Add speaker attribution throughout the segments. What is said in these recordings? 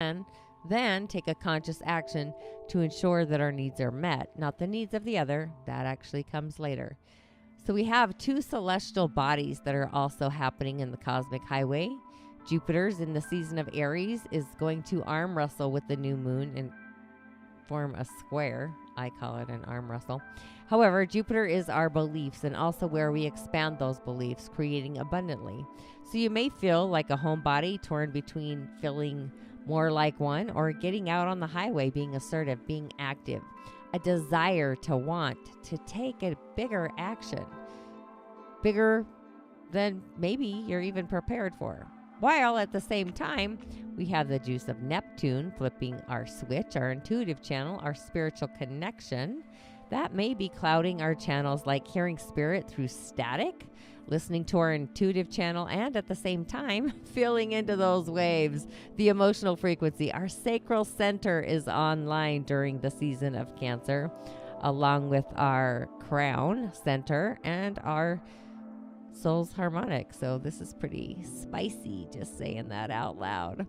Speaker 1: and then take a conscious action to ensure that our needs are met, not the needs of the other. That actually comes later. So we have two celestial bodies that are also happening in the cosmic highway. Jupiter's in the season of Aries is going to arm wrestle with the new moon and form a square. I call it an arm wrestle. However, Jupiter is our beliefs and also where we expand those beliefs, creating abundantly. So you may feel like a homebody torn between feeling more like one or getting out on the highway, being assertive, being active, a desire to want to take a bigger action, bigger than maybe you're even prepared for. While at the same time, we have the juice of Neptune flipping our switch, our intuitive channel, our spiritual connection. That may be clouding our channels, like hearing spirit through static, listening to our intuitive channel, and at the same time, feeling into those waves, the emotional frequency. Our Sacral Center is online during the season of Cancer, along with our Crown Center and our Soul's Harmonic. So this is pretty spicy, just saying that out loud.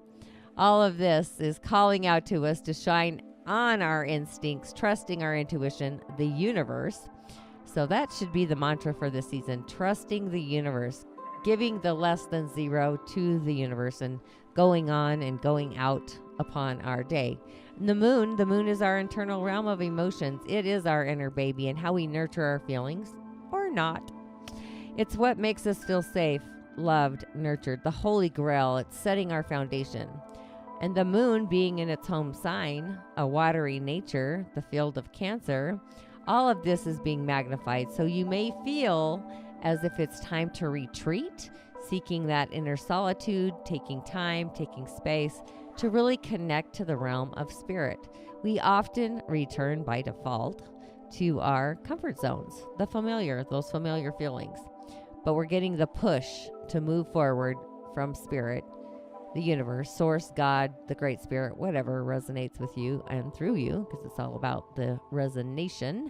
Speaker 1: All of this is calling out to us to shine on our instincts, trusting our intuition, the universe. So that should be the mantra for this season, trusting the universe, giving the less than zero to the universe and going on and going out upon our day. And the moon is our internal realm of emotions. It is our inner baby and how we nurture our feelings or not. It's what makes us feel safe, loved, nurtured, the holy grail. It's setting our foundation. And the moon being in its home sign, a watery nature, the field of Cancer, all of this is being magnified. So you may feel as if it's time to retreat, seeking that inner solitude, taking time, taking space to really connect to the realm of spirit. We often return by default to our comfort zones, the familiar, those familiar feelings. But we're getting the push to move forward from spirit, the universe, source, God, the great spirit, whatever resonates with you and through you, because it's all about the resonation.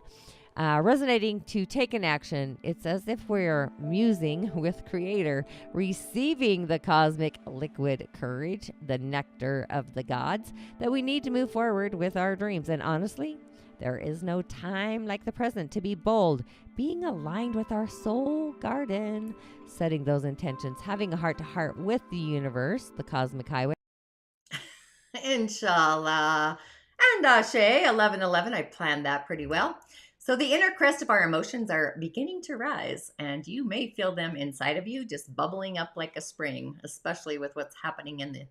Speaker 1: Resonating to take an action. It's as if we're musing with Creator, receiving the cosmic liquid courage, the nectar of the gods, that we need to move forward with our dreams. And honestly, there is no time like the present to be bold, being aligned with our soul garden, setting those intentions, having a heart-to-heart with the universe, the cosmic highway.
Speaker 2: InShalla. And Ashe, 1111, I planned that pretty well. So the inner crest of our emotions are beginning to rise, and you may feel them inside of you just bubbling up like a spring, especially with what's happening in the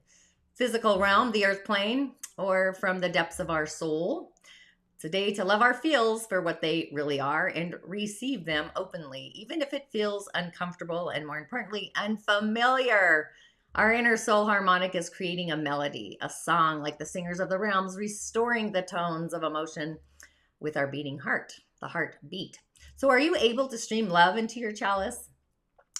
Speaker 2: physical realm, the earth plane, or from the depths of our soul. It's a day to love our feels for what they really are and receive them openly, even if it feels uncomfortable and, more importantly, unfamiliar. Our inner soul harmonic is creating a melody, a song like the singers of the realms, restoring the tones of emotion with our beating heart, the heartbeat. So are you able to stream love into your chalice?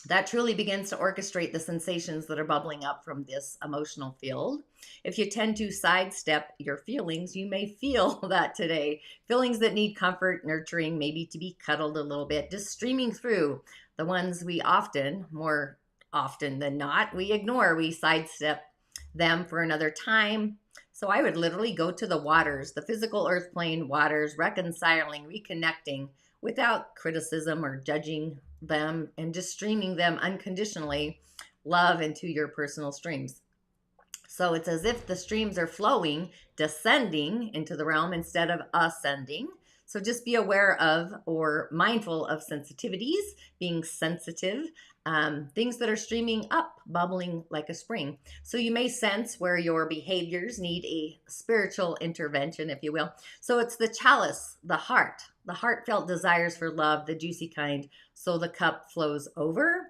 Speaker 2: That truly begins to orchestrate the sensations that are bubbling up from this emotional field. If you tend to sidestep your feelings, you may feel that today. Feelings that need comfort, nurturing, maybe to be cuddled a little bit, just streaming through. The ones we often, more often than not, we ignore. We sidestep them for another time. So I would literally go to the waters, the physical earth plane waters, reconciling, reconnecting without criticism or judging them, and just streaming them unconditionally, love into your personal streams. So it's as if the streams are flowing, descending into the realm instead of ascending. So just be aware of or mindful of sensitivities, being sensitive, things that are streaming up, bubbling like a spring. So you may sense where your behaviors need a spiritual intervention, if you will. So it's the chalice, the heartfelt desires for love, the juicy kind. So the cup flows over.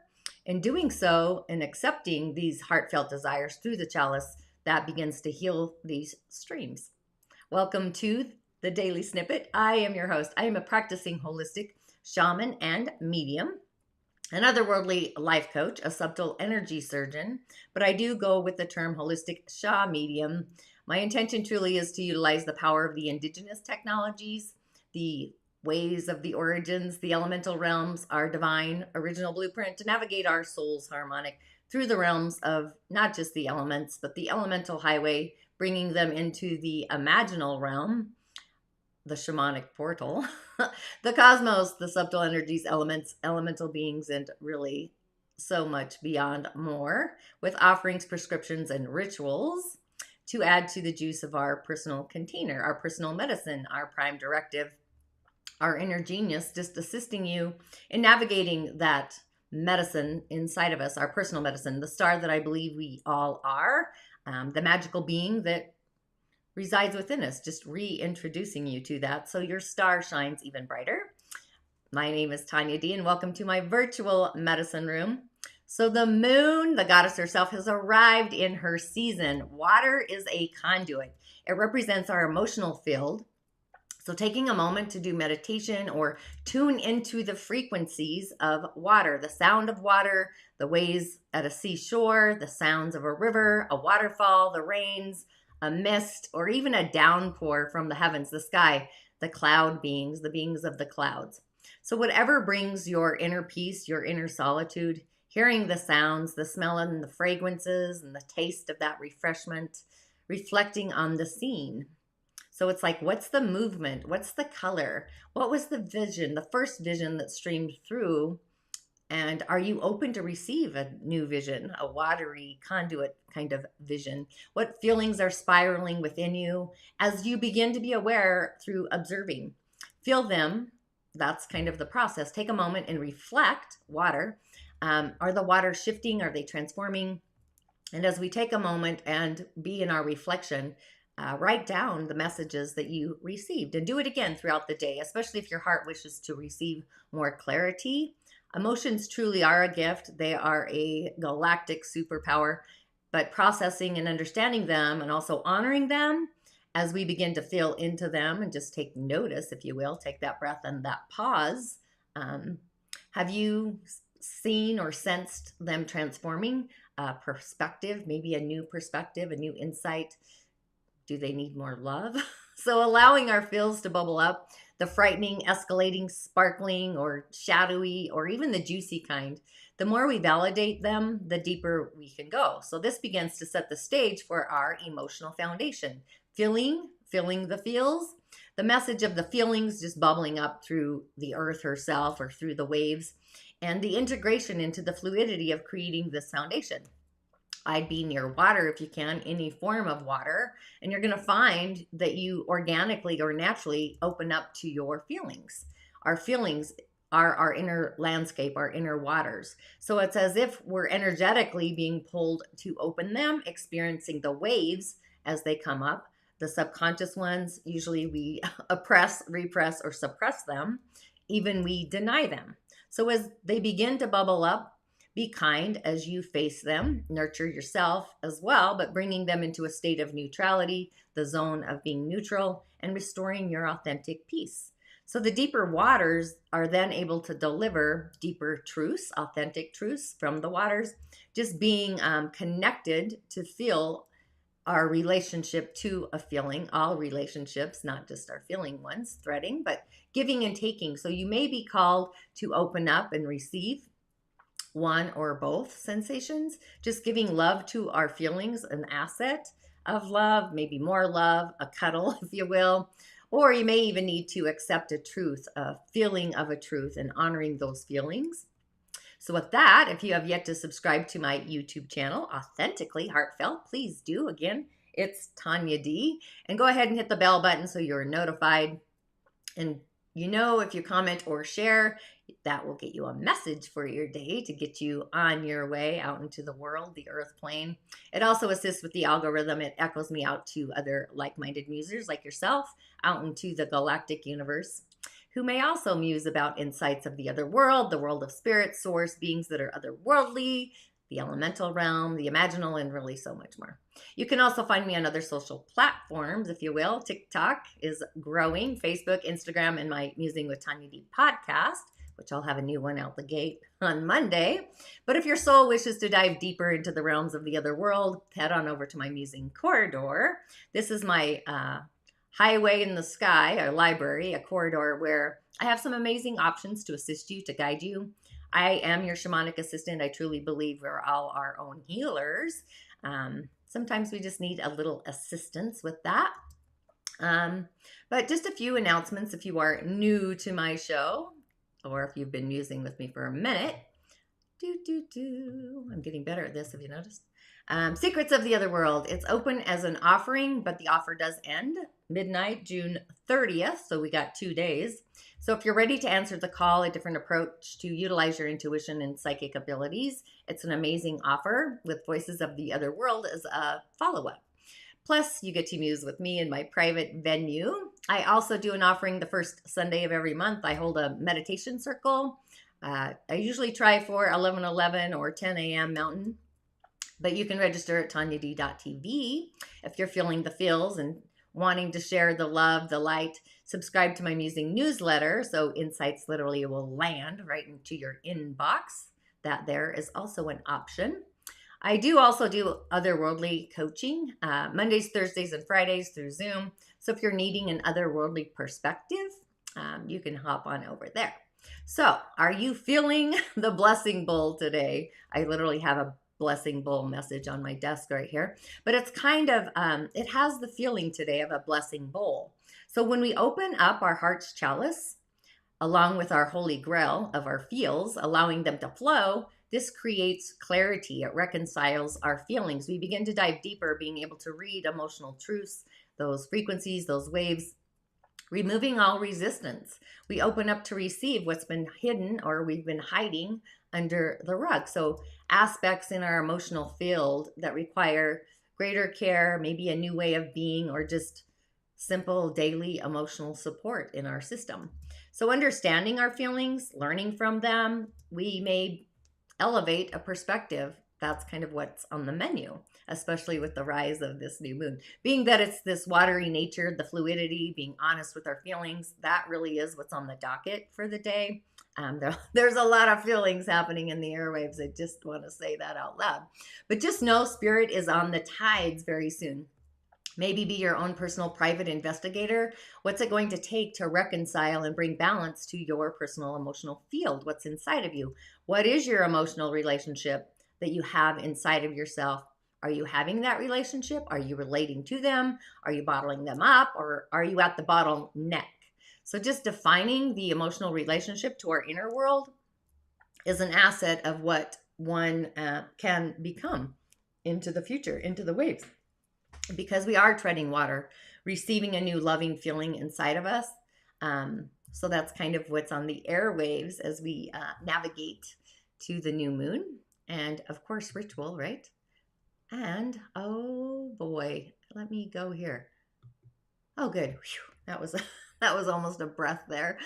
Speaker 2: In doing so and accepting these heartfelt desires through the chalice, that begins to heal these streams. Welcome to the Daily Snippet. I am your host. I am a practicing holistic shaman and medium, an otherworldly life coach, a subtle energy surgeon, but I do go with the term holistic Sha medium. My intention truly is to utilize the power of the indigenous technologies, the ways of the origins, the elemental realms, our divine original blueprint to navigate our soul's harmonic through the realms of not just the elements, but the elemental highway, bringing them into the imaginal realm, the shamanic portal, the cosmos, the subtle energies, elements, elemental beings, and really so much beyond more, with offerings, prescriptions, and rituals to add to the juice of our personal container, our personal medicine, our prime directive, our inner genius, just assisting you in navigating that medicine inside of us, our personal medicine, the star that I believe we all are, the magical being that resides within us, just reintroducing you to that so your star shines even brighter. My name is Tanya D, and welcome to my virtual medicine room. So the moon, the goddess herself, has arrived in her season. Water is a conduit. It represents our emotional field. So taking a moment to do meditation or tune into the frequencies of water, the sound of water, the waves at a seashore, the sounds of a river, a waterfall, the rains, a mist, or even a downpour from the heavens, the sky, the cloud beings, the beings of the clouds. So whatever brings your inner peace, your inner solitude, hearing the sounds, the smell and the fragrances and the taste of that refreshment, reflecting on the scene. So it's like, what's the movement? What's the color? What was the vision, the first vision that streamed through? And are you open to receive a new vision, a watery conduit kind of vision? What feelings are spiraling within you as you begin to be aware through observing? Feel them. That's kind of the process. Take a moment and reflect. Water. Are the waters shifting? Are they transforming? And as we take a moment and be in our reflection, write down the messages that you received and do it again throughout the day, especially if your heart wishes to receive more clarity. Emotions truly are a gift. They are a galactic superpower, but processing and understanding them and also honoring them as we begin to feel into them and just take notice, if you will, take that breath and that pause. Have you seen or sensed them transforming a perspective, maybe a new perspective, a new insight? Do they need more love? So allowing our feels to bubble up, the frightening, escalating, sparkling, or shadowy, or even the juicy kind, the more we validate them, the deeper we can go. So this begins to set the stage for our emotional foundation. Feeling the feels, the message of the feelings just bubbling up through the earth herself or through the waves, and the integration into the fluidity of creating this foundation. I'd be near water if you can, any form of water, and you're going to find that you organically or naturally open up to your feelings. Our feelings are our inner landscape, our inner waters. So it's as if we're energetically being pulled to open them, experiencing the waves as they come up. The subconscious ones, usually we oppress, repress, or suppress them. Even we deny them. So as they begin to bubble up, be kind as you face them, nurture yourself as well, but bringing them into a state of neutrality, the zone of being neutral, and restoring your authentic peace. So the deeper waters are then able to deliver deeper truths, authentic truths from the waters, just being connected to feel our relationship to a feeling, all relationships, not just our feeling ones, threading, but giving and taking. So you may be called to open up and receive one or both sensations, just giving love to our feelings, an asset of love, maybe more love, a cuddle, if you will, or you may even need to accept a truth, a feeling of a truth, and honoring those feelings. So with that, if you have yet to subscribe to my YouTube channel, Authentically Heartfelt, please do. Again, it's Tanya D. And go ahead and hit the bell button so you're notified. And you know, if you comment or share, that will get you a message for your day to get you on your way out into the world, the earth plane. It also assists with the algorithm. It echoes me out to other like-minded musers like yourself out into the galactic universe, who may also muse about insights of the other world, the world of spirit, source, beings that are otherworldly, the elemental realm, the imaginal, and really so much more. You can also find me on other social platforms, if you will. TikTok is growing, Facebook, Instagram, and my Musing with Tanya D podcast, which I'll have a new one out the gate on Monday. But if your soul wishes to dive deeper into the realms of the other world, head on over to my Musing Corridor. This is my highway in the sky, a library, a corridor where I have some amazing options to assist you, to guide you. I am your shamanic assistant. I truly believe we're all our own healers. sometimes we just need a little assistance with that. But just a few announcements if you are new to my show, or if you've been musing with me for a minute. I'm getting better at this, have you noticed? Secrets of the Otherworld. It's open as an offering, but the offer does end midnight, June 30th. So we got 2 days. So if you're ready to answer the call, a different approach to utilize your intuition and psychic abilities, it's an amazing offer with Voices of the Otherworld as a follow-up. Plus, you get to muse with me in my private venue. I also do an offering the first Sunday of every month. I hold a meditation circle. I usually try for 11:11 or 10 a.m. Mountain, but you can register at tanyad.tv if you're feeling the feels and wanting to share the love, the light. Subscribe to my musing newsletter so insights literally will land right into your inbox. That there is also an option. I do also do otherworldly coaching, Mondays, Thursdays, and Fridays through Zoom. So if you're needing an otherworldly perspective, you can hop on over there. So are you feeling the blessing bowl today? I literally have a blessing bowl message on my desk right here, but it's kind of, it has the feeling today of a blessing bowl. So when we open up our heart's chalice, along with our holy grail of our feels, allowing them to flow, this creates clarity. It reconciles our feelings. We begin to dive deeper, being able to read emotional truths, those frequencies, those waves, removing all resistance. We open up to receive what's been hidden or we've been hiding under the rug. So aspects in our emotional field that require greater care, maybe a new way of being, or just simple daily emotional support in our system. So understanding our feelings, learning from them, we may elevate a perspective. That's kind of what's on the menu, especially with the rise of this new moon. Being that it's this watery nature, the fluidity, being honest with our feelings, that really is what's on the docket for the day. There's a lot of feelings happening in the airwaves. I just want to say that out loud. But just know Spirit is on the tides very soon. Maybe be your own personal private investigator. What's it going to take to reconcile and bring balance to your personal emotional field? What's inside of you? What is your emotional relationship that you have inside of yourself? Are you having that relationship? Are you relating to them? Are you bottling them up? Or are you at the bottleneck? So just defining the emotional relationship to our inner world is an asset of what one can become into the future, into the waves. Because we are treading water, receiving a new loving feeling inside of us. So that's kind of what's on the airwaves as we navigate to the new moon. And of course, ritual, right? And oh boy, let me go here. Oh, good. Whew. That was almost a breath there.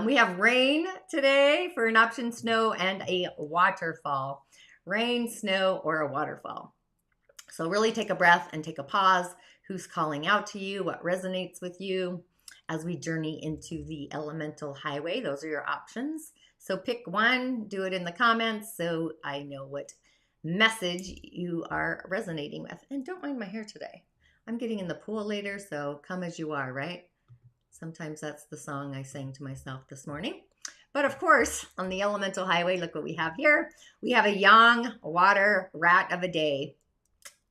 Speaker 2: We have rain today for an option, snow, and a waterfall. Rain, snow, or a waterfall. So really take a breath and take a pause. Who's calling out to you? What resonates with you as we journey into the elemental highway? Those are your options. So pick one, do it in the comments so I know what message you are resonating with. And don't mind my hair today. I'm getting in the pool later, so come as you are, right? Sometimes that's the song I sang to myself this morning. But of course, on the elemental highway, look what we have here. We have a yang water rat of a day.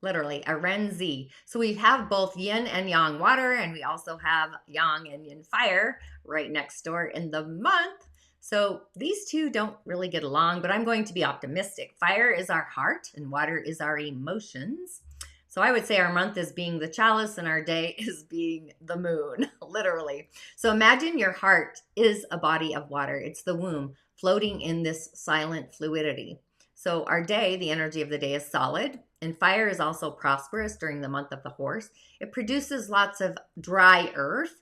Speaker 2: Literally, a Ren Zi. So we have both yin and yang water, and we also have yang and yin fire right next door in the month. So these two don't really get along, but I'm going to be optimistic. Fire is our heart, and water is our emotions. So I would say our month is being the chalice, and our day is being the moon, literally. So imagine your heart is a body of water. It's the womb floating in this silent fluidity. So our day, the energy of the day is solid, and fire is also prosperous during the month of the horse. It produces lots of dry earth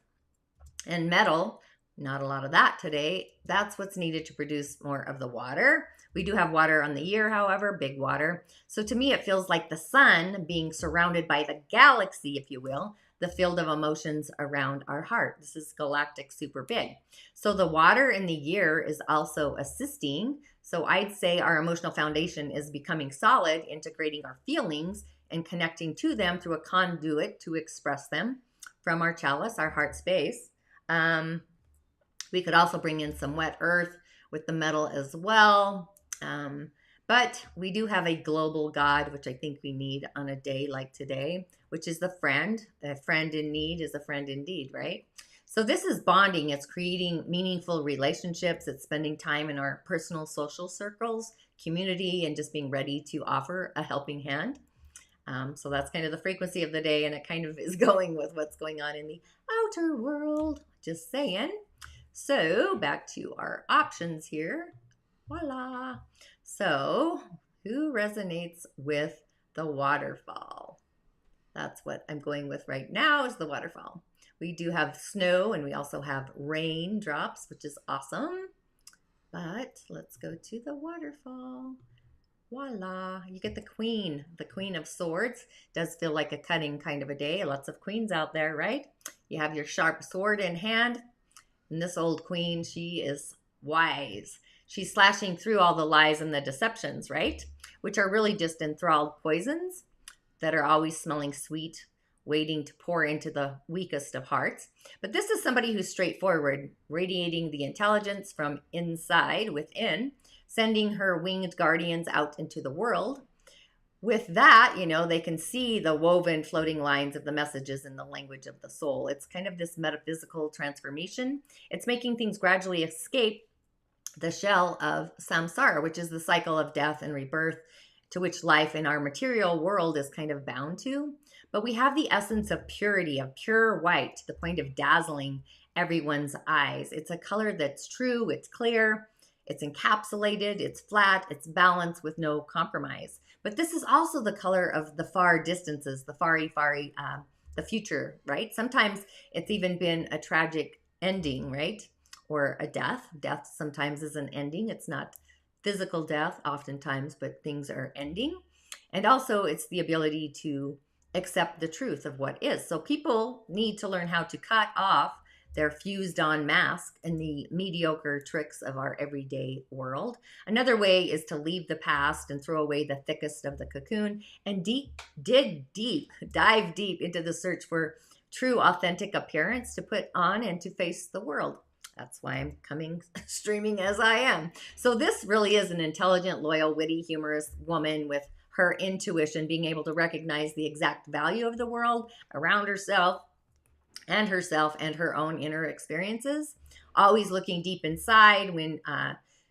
Speaker 2: and metal. Not a lot of that today. That's what's needed to produce more of the water. We do have water on the year, however, big water. So to me, it feels like the sun being surrounded by the galaxy, if you will, the field of emotions around our heart. This is galactic super big. So the water in the year is also assisting. So I'd say our emotional foundation is becoming solid, integrating our feelings and connecting to them through a conduit to express them from our chalice, our heart space. We could also bring in some wet earth with the metal as well. But we do have a global God, which I think we need on a day like today, which is the friend. A friend in need is a friend indeed, right? So this is bonding. It's creating meaningful relationships. It's spending time in our personal social circles, community, and just being ready to offer a helping hand. So that's kind of the frequency of the day, and it kind of is going with what's going on in the outer world. Just saying. So back to our options here. Voila. So who resonates with the waterfall? That's what I'm going with right now, is the waterfall. We do have snow, and we also have raindrops, which is awesome. But let's go to the waterfall. Voila. You get the Queen of Swords. Does feel like a cutting kind of a day. Lots of queens out there, right? You have your sharp sword in hand. And this old queen, she is wise. She's slashing through all the lies and the deceptions, right? Which are really just enthralled poisons that are always smelling sweet, waiting to pour into the weakest of hearts. But this is somebody who's straightforward, radiating the intelligence from inside, within, sending her winged guardians out into the world. With that, they can see the woven floating lines of the messages in the language of the soul. It's kind of this metaphysical transformation. It's making things gradually escape the shell of samsara, which is the cycle of death and rebirth to which life in our material world is kind of bound to. But we have the essence of purity, of pure white, to the point of dazzling everyone's eyes. It's a color that's true, it's clear, it's encapsulated, it's flat, it's balanced with no compromise. But this is also the color of the far distances, the fari, the future, right? Sometimes it's even been a tragic ending, right? Or a death. Death sometimes is an ending. It's not physical death oftentimes, but things are ending. And also it's the ability to accept the truth of what is. So people need to learn how to cut off their fused on mask and the mediocre tricks of our everyday world. Another way is to leave the past and throw away the thickest of the cocoon and dive deep into the search for true, authentic appearance to put on and to face the world. That's why I'm coming streaming as I am. So this really is an intelligent, loyal, witty, humorous woman with her intuition, being able to recognize the exact value of the world around herself and her own inner experiences. Always looking deep inside when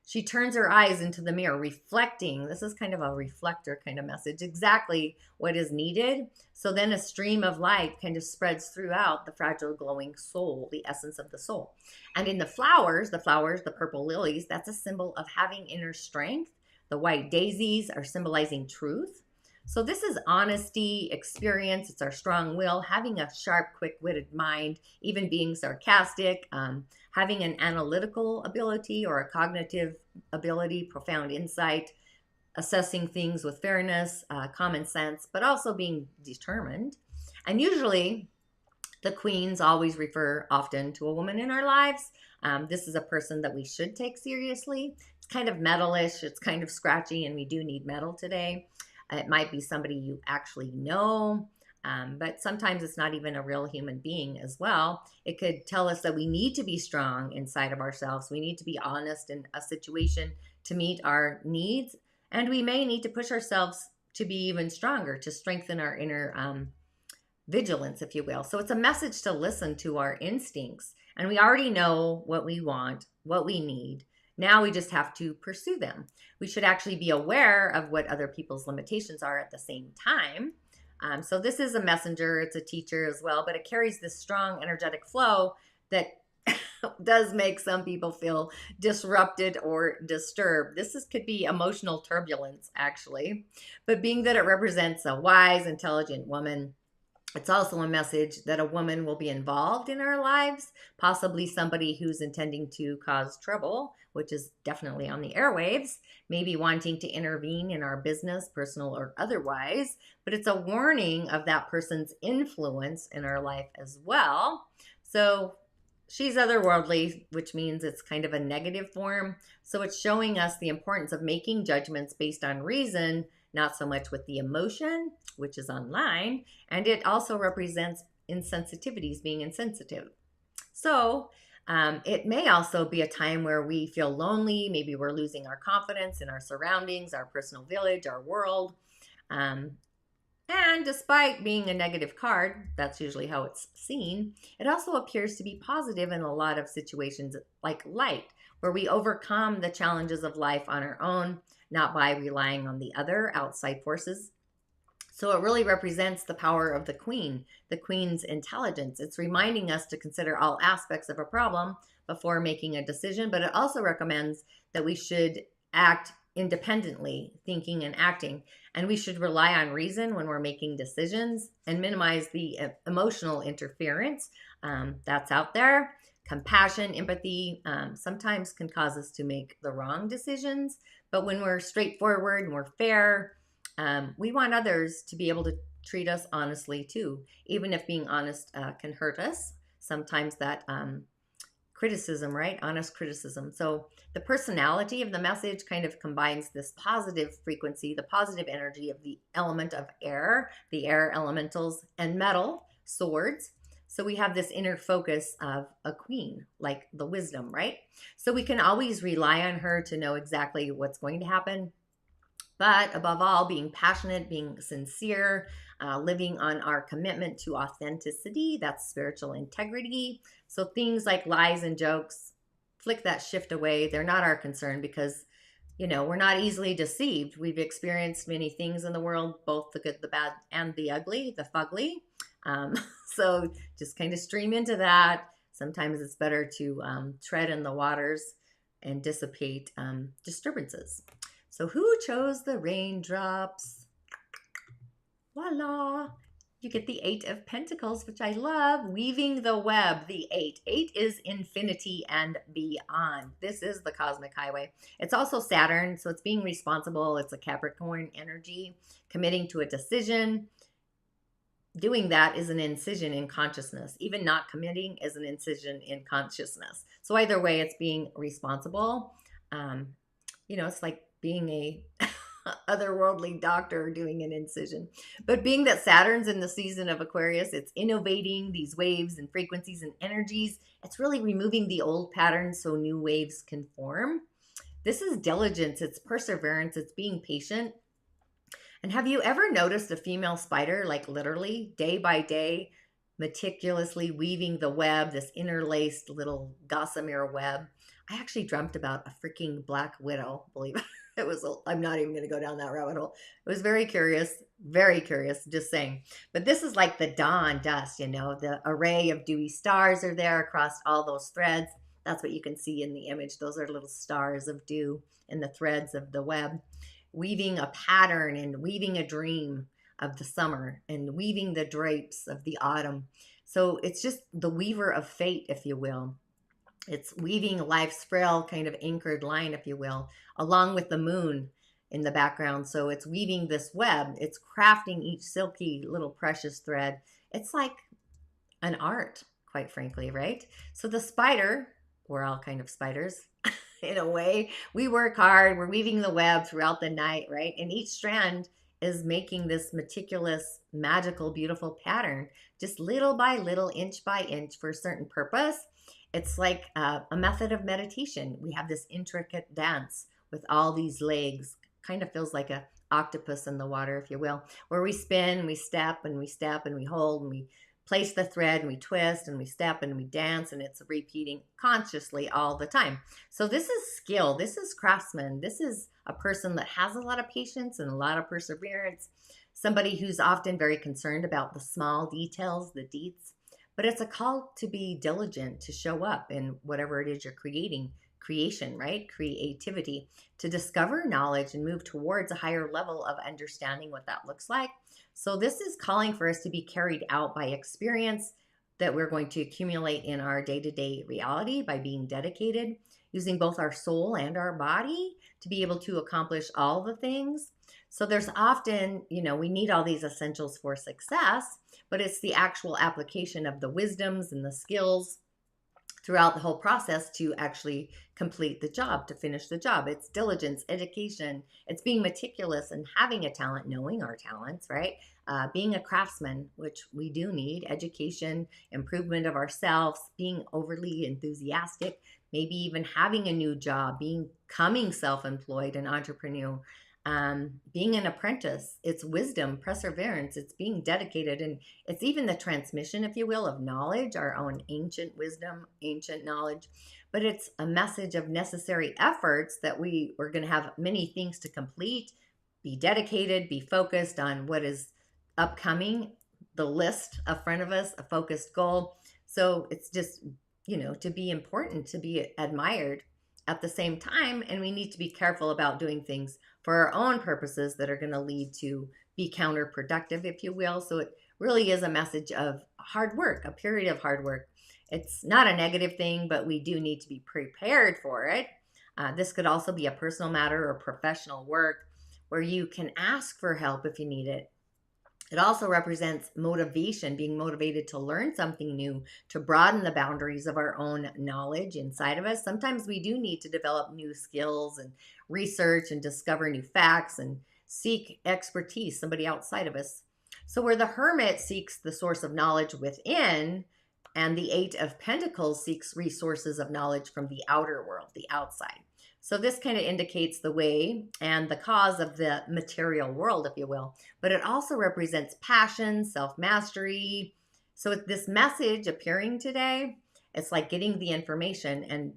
Speaker 2: she turns her eyes into the mirror, reflecting. This is kind of a reflector kind of message, exactly what is needed. So then a stream of light kind of spreads throughout the fragile, glowing soul, the essence of the soul. And in the flowers, the purple lilies, that's a symbol of having inner strength. The white daisies are symbolizing truth. So this is honesty, experience. It's our strong will, having a sharp, quick-witted mind, even being sarcastic, having an analytical ability or a cognitive ability, profound insight, assessing things with fairness, common sense, but also being determined. And usually the queens always refer often to a woman in our lives. This is a person that we should take seriously. It's kind of metalish, it's kind of scratchy, and we do need metal today. It might be somebody you actually know, but sometimes it's not even a real human being as well. It could tell us that we need to be strong inside of ourselves. We need to be honest in a situation to meet our needs, and we may need to push ourselves to be even stronger, to strengthen our inner vigilance, if you will. So it's a message to listen to our instincts, and we already know what we want, what we need. Now we just have to pursue them. We should actually be aware of what other people's limitations are at the same time. So this is a messenger, it's a teacher as well, but it carries this strong energetic flow that does make some people feel disrupted or disturbed. Could be emotional turbulence, actually. But being that it represents a wise, intelligent woman, it's also a message that a woman will be involved in our lives, possibly somebody who's intending to cause trouble, which is definitely on the airwaves, maybe wanting to intervene in our business, personal or otherwise. But it's a warning of that person's influence in our life as well. So she's otherworldly, which means it's kind of a negative form. So it's showing us the importance of making judgments based on reason, not so much with the emotion, which is online. And it also represents insensitivities, being insensitive. So It may also be a time where we feel lonely. Maybe we're losing our confidence in our surroundings, our personal village, our world. Um, and despite being a negative card, that's usually how it's seen, it also appears to be positive in a lot of situations, like light, where we overcome the challenges of life on our own, not by relying on the other outside forces. So it really represents the power of the queen's intelligence. It's reminding us to consider all aspects of a problem before making a decision, but it also recommends that we should act independently, thinking and acting, and we should rely on reason when we're making decisions and minimize the emotional interference that's out there. Compassion, empathy sometimes can cause us to make the wrong decisions, but when we're straightforward and we're fair, we want others to be able to treat us honestly too, even if being honest can hurt us. Sometimes that criticism, right? Honest criticism. So the personality of the message kind of combines this positive frequency, the positive energy of the element of air, the air elementals, and metal, swords. So we have this inner focus of a queen, like the wisdom, right? So we can always rely on her to know exactly what's going to happen. But above all, being passionate, being sincere, living on our commitment to authenticity, that's spiritual integrity. So things like lies and jokes, flick that shift away. They're not our concern because, we're not easily deceived. We've experienced many things in the world, both the good, the bad, and the ugly, the fugly. So just kind of stream into that. Sometimes it's better to tread in the waters and dissipate disturbances. So who chose the raindrops? Voila! You get the 8 of Pentacles, which I love. Weaving the web, the 8. 8 is infinity and beyond. This is the cosmic highway. It's also Saturn, so it's being responsible. It's a Capricorn energy, committing to a decision. Doing that is an incision in consciousness. Even not committing is an incision in consciousness. So either way, it's being responsible. It's like being a otherworldly doctor doing an incision. But being that Saturn's in the season of Aquarius, it's innovating these waves and frequencies and energies. It's really removing the old patterns so new waves can form. This is diligence, it's perseverance, it's being patient. And have you ever noticed a female spider, like literally day by day, meticulously weaving the web, this interlaced little gossamer web? I actually dreamt about a freaking black widow, believe it. I'm not even going to go down that rabbit hole. It was very curious, just saying. But this is like the dawn dust, the array of dewy stars are there across all those threads. That's what you can see in the image. Those are little stars of dew in the threads of the web, weaving a pattern and weaving a dream of the summer and weaving the drapes of the autumn. So it's just the weaver of fate, if you will. It's weaving life's frail kind of anchored line, if you will, along with the moon in the background. So it's weaving this web. It's crafting each silky little precious thread. It's like an art, quite frankly, right? So the spider, we're all kind of spiders in a way. We work hard. We're weaving the web throughout the night, right? And each strand is making this meticulous, magical, beautiful pattern, just little by little, inch by inch for a certain purpose. It's like a method of meditation. We have this intricate dance with all these legs. Kind of feels like a octopus in the water, if you will, where we spin, we step, and we step, and we hold, and we place the thread, and we twist, and we step, and we dance, and it's repeating consciously all the time. So this is skill. This is craftsman. This is a person that has a lot of patience and a lot of perseverance. Somebody who's often very concerned about the small details, the deets. But it's a call to be diligent, to show up in whatever it is you're creation, right? Creativity, to discover knowledge and move towards a higher level of understanding what that looks like. So this is calling for us to be carried out by experience that we're going to accumulate in our day-to-day reality by being dedicated, using both our soul and our body to be able to accomplish all the things. So there's often, we need all these essentials for success, but it's the actual application of the wisdoms and the skills throughout the whole process to actually complete the job, to finish the job. It's diligence, education, it's being meticulous and having a talent, knowing our talents, right? Being a craftsman, which we do need, education, improvement of ourselves, being overly enthusiastic, maybe even having a new job, becoming self-employed, an entrepreneur, being an apprentice. It's wisdom, perseverance, it's being dedicated, and it's even the transmission, if you will, of knowledge, our own ancient wisdom, ancient knowledge. But it's a message of necessary efforts that we're going to have many things to complete, be dedicated, be focused on what is upcoming, the list in front of us, a focused goal. So it's just, to be important, to be admired at the same time. And we need to be careful about doing things for our own purposes that are going to lead to be counterproductive, if you will. So it really is a message of hard work, a period of hard work. It's not a negative thing, but we do need to be prepared for it. This could also be a personal matter or professional work where you can ask for help if you need it. It also represents motivation, being motivated to learn something new, to broaden the boundaries of our own knowledge inside of us. Sometimes we do need to develop new skills and research and discover new facts and seek expertise, somebody outside of us. So where the Hermit seeks the source of knowledge within, and the Eight of Pentacles seeks resources of knowledge from the outer world, the outside. So this kind of indicates the way and the cause of the material world, if you will. But it also represents passion, self-mastery. So this message appearing today, it's like getting the information, and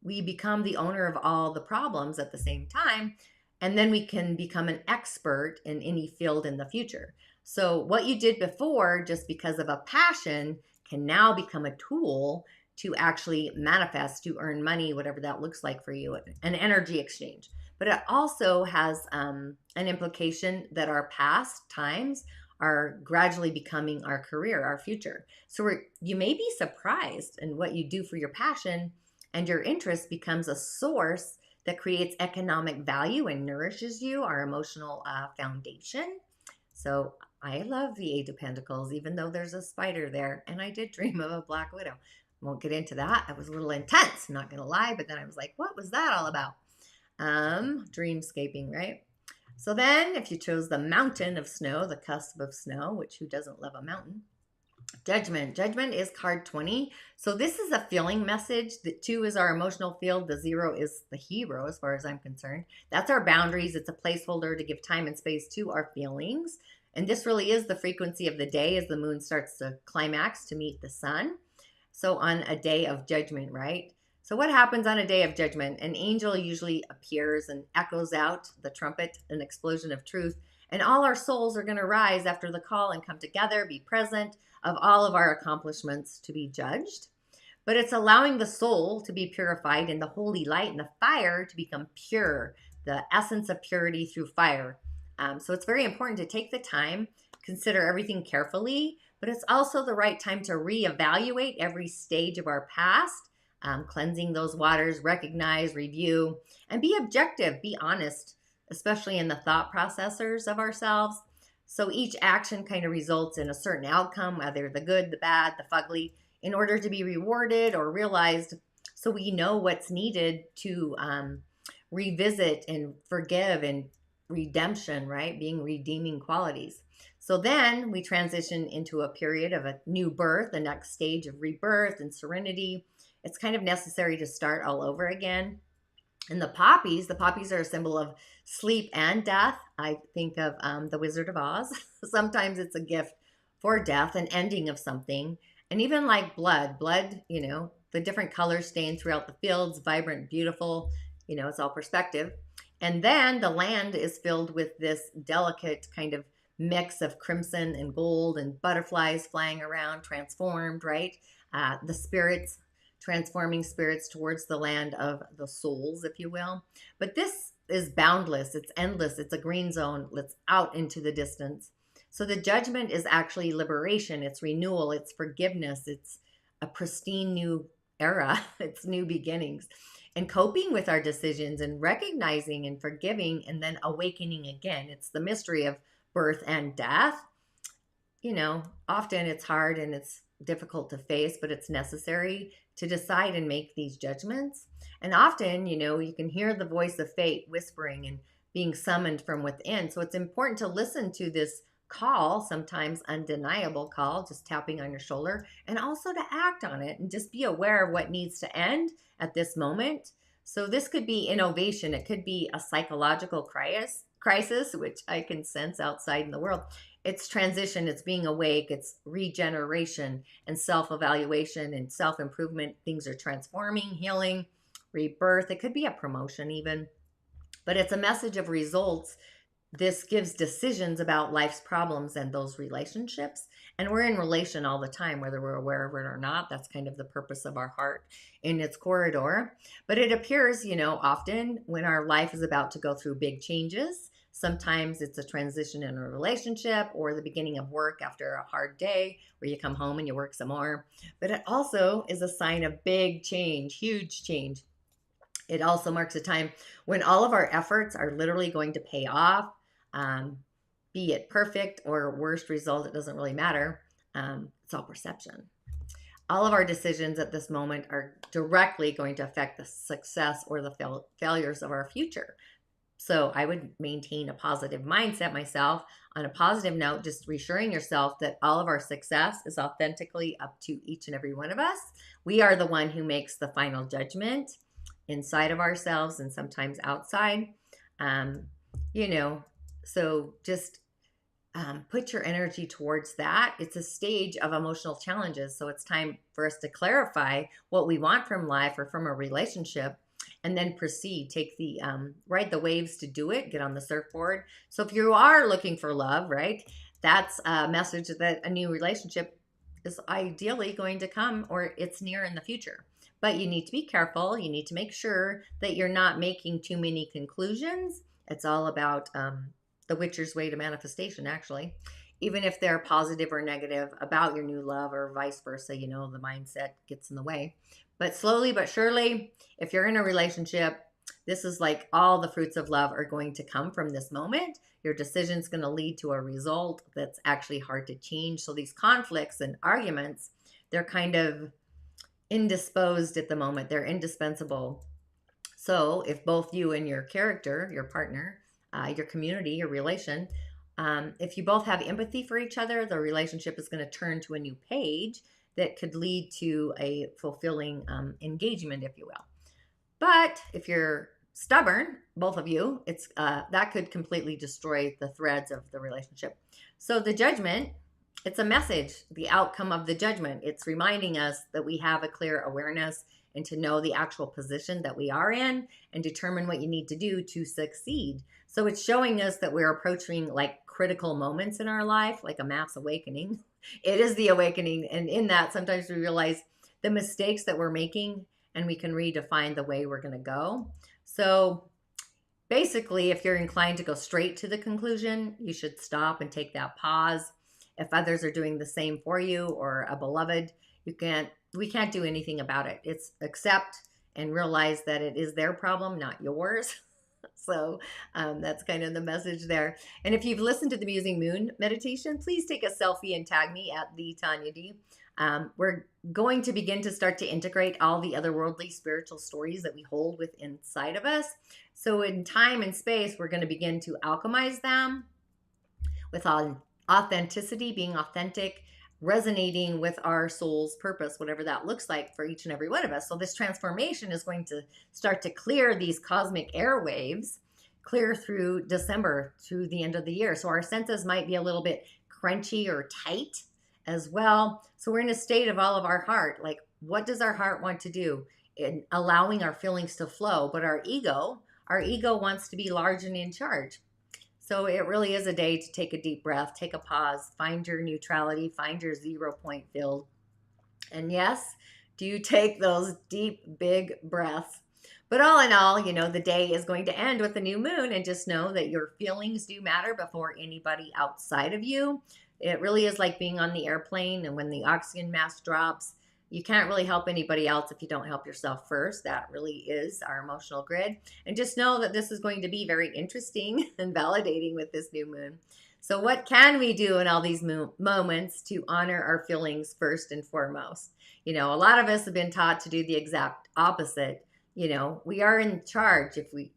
Speaker 2: we become the owner of all the problems at the same time. And then we can become an expert in any field in the future. So what you did before, just because of a passion, can now become a tool to actually manifest, to earn money, whatever that looks like for you, an energy exchange. But it also has an implication that our past times are gradually becoming our career, our future. So you may be surprised in what you do for your passion, and your interest becomes a source that creates economic value and nourishes you, our emotional foundation. So I love the Eight of Pentacles, even though there's a spider there, and I did dream of a Black Widow. Won't get into that. It was a little intense, not going to lie, but then I was like, what was that all about? Dreamscaping, right? So then if you chose the mountain of snow, the cusp of snow, which who doesn't love a mountain? Judgment. Judgment is card 20. So this is a feeling message. The 2 is our emotional field. The 0 is the hero, as far as I'm concerned. That's our boundaries. It's a placeholder to give time and space to our feelings. And this really is the frequency of the day as the moon starts to climax to meet the sun. So on a day of judgment, right? So what happens on a day of judgment? An angel usually appears and echoes out the trumpet, an explosion of truth. And all our souls are going to rise after the call and come together, be present of all of our accomplishments to be judged. But it's allowing the soul to be purified in the holy light and the fire to become pure, the essence of purity through fire. So it's very important to take the time, consider everything carefully, but it's also the right time to reevaluate every stage of our past, cleansing those waters, recognize, review, and be objective, be honest, especially in the thought processors of ourselves. So each action kind of results in a certain outcome, whether the good, the bad, the fugly, in order to be rewarded or realized. So we know what's needed to revisit and forgive and redemption, right? Being redeeming qualities. So then we transition into a period of a new birth, the next stage of rebirth and serenity. It's kind of necessary to start all over again. And the poppies are a symbol of sleep and death. I think of the Wizard of Oz. Sometimes it's a gift for death, an ending of something. And even like blood, the different colors stain throughout the fields, vibrant, beautiful, it's all perspective. And then the land is filled with this delicate kind of mix of crimson and gold and butterflies flying around, transformed, right? The spirits, transforming spirits towards the land of the souls, if you will. But this is boundless. It's endless. It's a green zone. It's out into the distance. So the judgment is actually liberation. It's renewal. It's forgiveness. It's a pristine new era. It's new beginnings. And coping with our decisions and recognizing and forgiving and then awakening again. It's the mystery of birth and death. often it's hard and it's difficult to face, but it's necessary to decide and make these judgments. And often, you can hear the voice of fate whispering and being summoned from within. So it's important to listen to this call, sometimes undeniable call, just tapping on your shoulder, and also to act on it and just be aware of what needs to end at this moment. So this could be innovation. It could be a psychological crisis, which I can sense outside in the world. It's transition, it's being awake, it's regeneration and self-evaluation and self-improvement. Things are transforming, healing, rebirth. It could be a promotion even, but it's a message of results. This gives decisions about life's problems and those relationships. And we're in relation all the time, whether we're aware of it or not. That's kind of the purpose of our heart in its corridor. But it appears, often when our life is about to go through big changes. Sometimes it's a transition in a relationship or the beginning of work after a hard day where you come home and you work some more. But it also is a sign of big change, huge change. It also marks a time when all of our efforts are literally going to pay off. Be it perfect or worst result, it doesn't really matter. It's all perception. All of our decisions at this moment are directly going to affect the success or the failures of our future. So I would maintain a positive mindset myself. On a positive note, just reassuring yourself that all of our success is authentically up to each and every one of us. We are the one who makes the final judgment inside of ourselves and sometimes outside. So just put your energy towards that. It's a stage of emotional challenges. So it's time for us to clarify what we want from life or from a relationship, and then proceed. Take the ride the waves to do it. Get on the surfboard. So if you are looking for love, right, that's a message that a new relationship is ideally going to come, or it's near in the future. But you need to be careful. You need to make sure that you're not making too many conclusions. It's all about the Witcher's way to manifestation, actually. Even if they're positive or negative about your new love or vice versa, the mindset gets in the way. But slowly but surely, if you're in a relationship, this is like all the fruits of love are going to come from this moment. Your decision's going to lead to a result that's actually hard to change. So these conflicts and arguments, they're kind of indisposed at the moment. They're indispensable. So if both you and your character, your partner, your community, your relation, if you both have empathy for each other, the relationship is going to turn to a new page that could lead to a fulfilling engagement, if you will. But if you're stubborn, both of you, it's that could completely destroy the threads of the relationship. So the judgment, it's a message, the outcome of the judgment. It's reminding us that we have a clear awareness and to know the actual position that we are in and determine what you need to do to succeed. So it's showing us that we're approaching like critical moments in our life, like a mass awakening. It is the awakening. And in that, sometimes we realize the mistakes that we're making and we can redefine the way we're going to go. So basically, if you're inclined to go straight to the conclusion, you should stop and take that pause. If others are doing the same for you or a beloved, we can't do anything about it. It's accept and realize that it is their problem, not yours. So that's kind of the message there. And if you've listened to the Musing Moon meditation, please take a selfie and tag me at the Tanya D. We're going to begin to start to integrate all the otherworldly spiritual stories that we hold within inside of us. So in time and space, we're going to begin to alchemize them with authenticity, being authentic, resonating with our soul's purpose, whatever that looks like for each and every one of us. So this transformation is going to start to clear these cosmic airwaves, clear through December, through the end of the year. So our senses might be a little bit crunchy or tight as well. So we're in a state of all of our heart. Like, what does our heart want to do? In allowing our feelings to flow. But our ego wants to be large and in charge. So it really is a day to take a deep breath, take a pause, find your neutrality, find your 0 point field. And yes, do take those deep, big breaths. But all in all, the day is going to end with the new moon, and just know that your feelings do matter before anybody outside of you. It really is like being on the airplane, and when the oxygen mask drops, you can't really help anybody else if you don't help yourself first. That really is our emotional grid. And just know that this is going to be very interesting and validating with this new moon. So, what can we do in all these moments to honor our feelings first and foremost? You know, a lot of us have been taught to do the exact opposite. You know, we are in charge. If we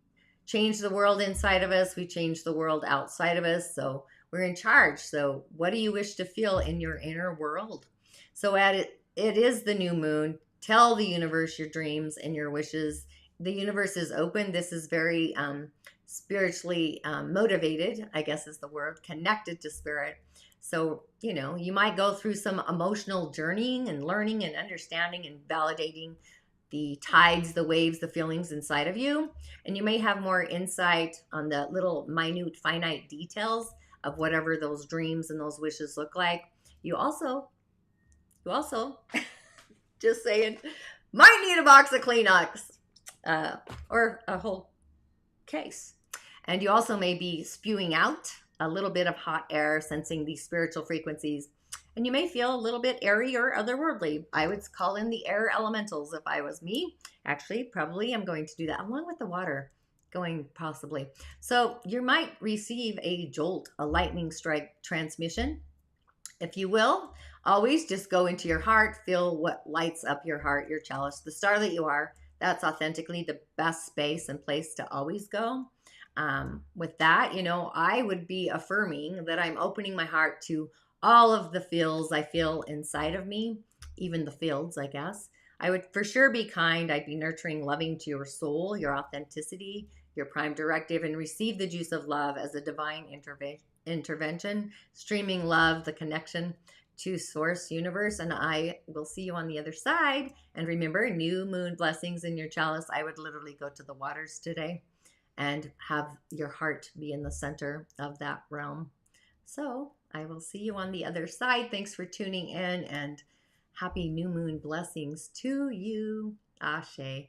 Speaker 2: change the world inside of us, we change the world outside of us. So, we're in charge. So, what do you wish to feel in your inner world? So, it is the new moon. Tell the universe your dreams and your wishes. The universe is open. This is very spiritually motivated, I guess is the word, connected to spirit. So, you know, you might go through some emotional journeying and learning and understanding and validating the tides, the waves, the feelings inside of you. And you may have more insight on the little minute, finite details of whatever those dreams and those wishes look like. You also, just saying, might need a box of Kleenex or a whole case. And you also may be spewing out a little bit of hot air, sensing these spiritual frequencies. And you may feel a little bit airy or otherworldly. I would call in the air elementals if I was me. Actually, probably I'm going to do that along with the water going possibly. So you might receive a jolt, a lightning strike transmission. If you will, always just go into your heart, feel what lights up your heart, your chalice, the star that you are. That's authentically the best space and place to always go. With that, you know, I would be affirming that I'm opening my heart to all of the feels I feel inside of me, even the fields, I guess. I would for sure be kind. I'd be nurturing, loving to your soul, your authenticity, your prime directive, and receive the juice of love as a divine intervention, streaming love, the connection to source universe. And I will see you on the other side. And remember, new moon blessings in your chalice. I would literally go to the waters today and have your heart be in the center of that realm. So I will see you on the other side. Thanks for tuning in and happy new moon blessings to you. Ashe.